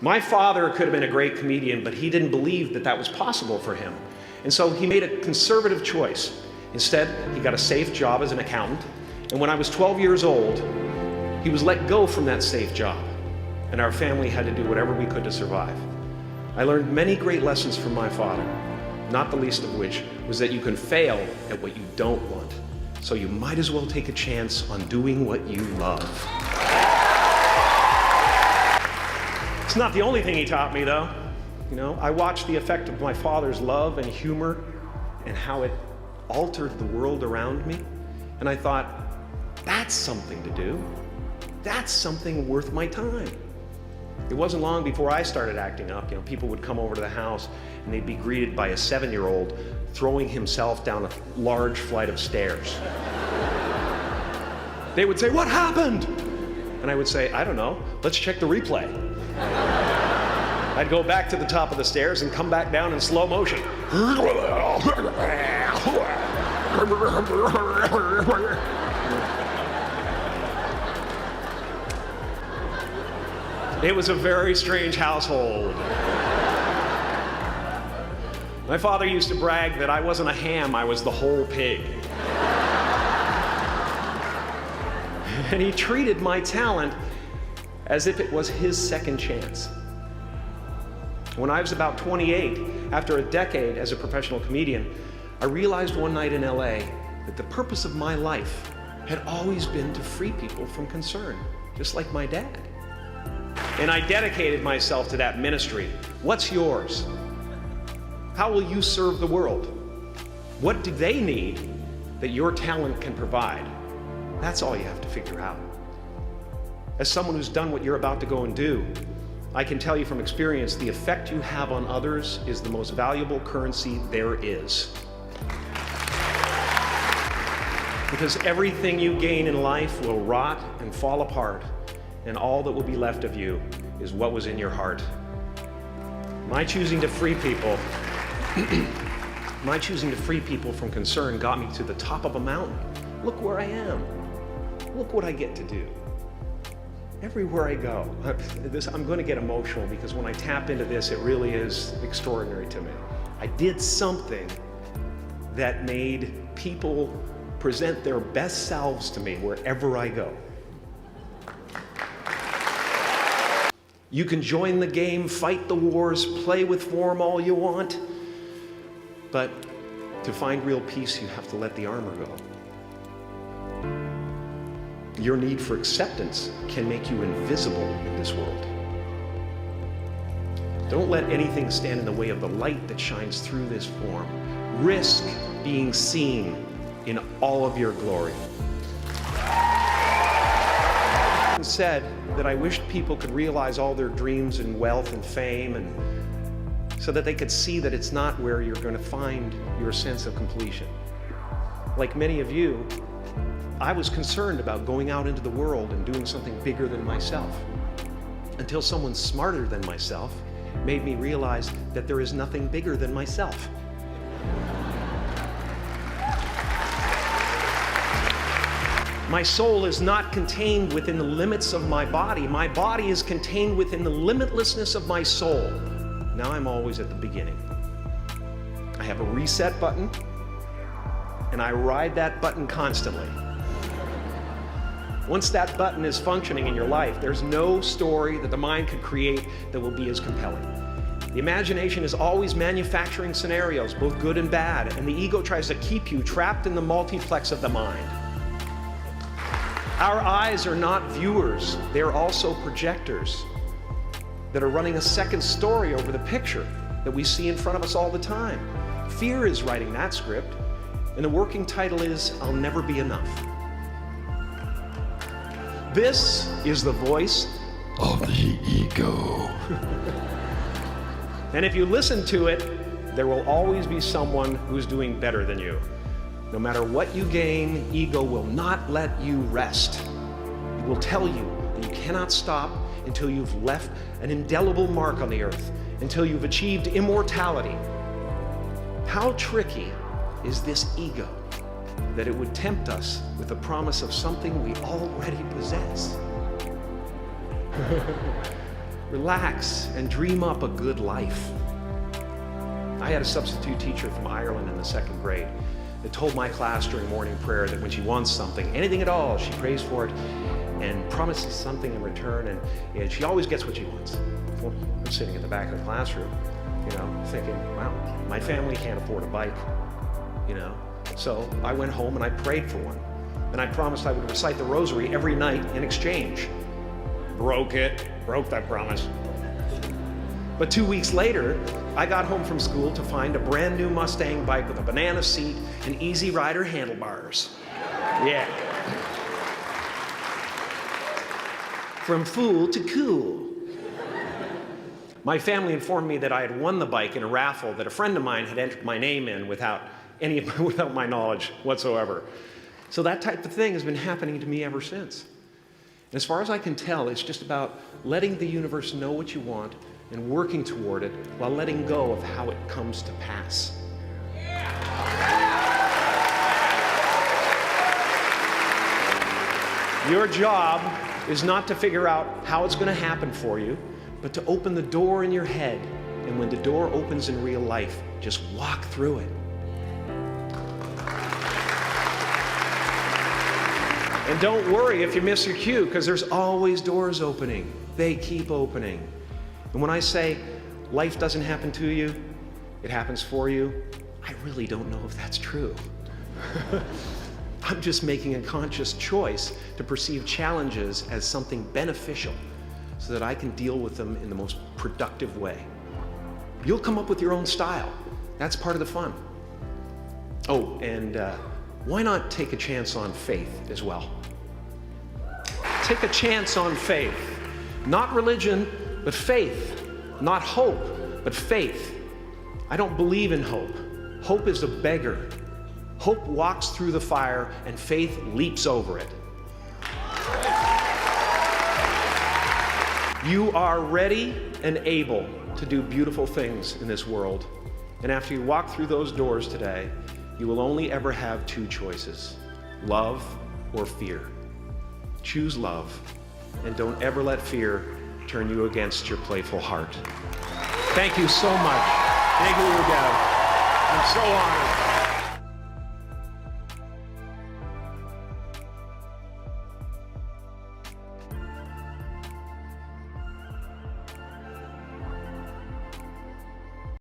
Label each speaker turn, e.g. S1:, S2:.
S1: My father could have been a great comedian, but he didn't believe that that was possible for him. And so he made a conservative choice. Instead, he got a safe job as an accountant. And when I was 12 years old, he was let go from that safe job. And our family had to do whatever we could to survive. I learned many great lessons from my father, not the least of which was that you can fail at what you don't want. So you might as well take a chance on doing what you love. It's not the only thing he taught me, though. You know, I watched the effect of my father's love and humor and how it altered the world around me. And I thought, that's something to do. That's something worth my time. It wasn't long before I started acting up. You know, people would come over to the house and they'd be greeted by a 7-year-old throwing himself down a large flight of stairs. They would say, "What happened?" And I would say, "I don't know. Let's check the replay." I'd go back to the top of the stairs and come back down in slow motion. It was a very strange household. My father used to brag that I wasn't a ham, I was the whole pig. And he treated my talent as if it was his second chance. When I was about 28, after a decade as a professional comedian, I realized one night in LA that the purpose of my life had always been to free people from concern, just like my dad. And I dedicated myself to that ministry. What's yours? How will you serve the world? What do they need that your talent can provide? That's all you have to figure out. As someone who's done what you're about to go and do, I can tell you from experience, the effect you have on others is the most valuable currency there is. Because everything you gain in life will rot and fall apart, and all that will be left of you is what was in your heart. My choosing to free people from concern got me to the top of a mountain. Look where I am. Look what I get to do. Everywhere I go. I'm going to get emotional because when I tap into this, it really is extraordinary to me. I did something that made people present their best selves to me wherever I go. You can join the game, fight the wars, play with form all you want, but to find real peace, you have to let the armor go. Your need for acceptance can make you invisible in this world. Don't let anything stand in the way of the light that shines through this form. Risk being seen in all of your glory. I said that I wished people could realize all their dreams and wealth and fame, and so that they could see that it's not where you're going to find your sense of completion. Like many of you, I was concerned about going out into the world and doing something bigger than myself, until someone smarter than myself made me realize that there is nothing bigger than myself. My soul is not contained within the limits of my body. My body is contained within the limitlessness of my soul. Now I'm always at the beginning. I have a reset button, and I ride that button constantly. Once that button is functioning in your life, there's no story that the mind could create that will be as compelling. The imagination is always manufacturing scenarios, both good and bad, and the ego tries to keep you trapped in the multiplex of the mind. Our eyes are not viewers, they are also projectors that are running a second story over the picture that we see in front of us all the time. Fear is writing that script, and the working title is, "I'll Never Be Enough." This is the voice of the ego. And if you listen to it, there will always be someone who's doing better than you. No matter what you gain, ego will not let you rest. It will tell you that you cannot stop until you've left an indelible mark on the earth, until you've achieved immortality. How tricky is this ego that it would tempt us with the promise of something we already possess? relax, and dream up a good life. I had a substitute teacher from Ireland in the second grade that told my class during morning prayer that when she wants something, anything at all, she prays for it and promises something in return, and she always gets what she wants. I'm sitting in the back of the classroom, thinking, wow, my family can't afford a bike, So I went home and I prayed for one. And I promised I would recite the rosary every night in exchange. Broke that promise. But 2 weeks later, I got home from school to find a brand new Mustang bike with a banana seat and easy rider handlebars. Yeah. From fool to cool. My family informed me that I had won the bike in a raffle that a friend of mine had entered my name in without my knowledge whatsoever. So that type of thing has been happening to me ever since. And as far as I can tell, it's just about letting the universe know what you want and working toward it while letting go of how it comes to pass. Your job is not to figure out how it's going to happen for you, but to open the door in your head. And when the door opens in real life, just walk through it. And don't worry if you miss your cue, because there's always doors opening. They keep opening. And when I say life doesn't happen to you, it happens for you, I really don't know if that's true. I'm just making a conscious choice to perceive challenges as something beneficial so that I can deal with them in the most productive way. You'll come up with your own style. That's part of the fun. Oh, and why not take a chance on faith as well? Take a chance on faith. Not religion, but faith. Not hope, but faith. I don't believe in hope. Hope is a beggar. Hope walks through the fire and faith leaps over it. You are ready and able to do beautiful things in this world. And after you walk through those doors today, you will only ever have two choices, love or fear. Choose love, and don't ever let fear turn you against your playful heart. Thank you so much. Thank you, Gav. I'm so honored.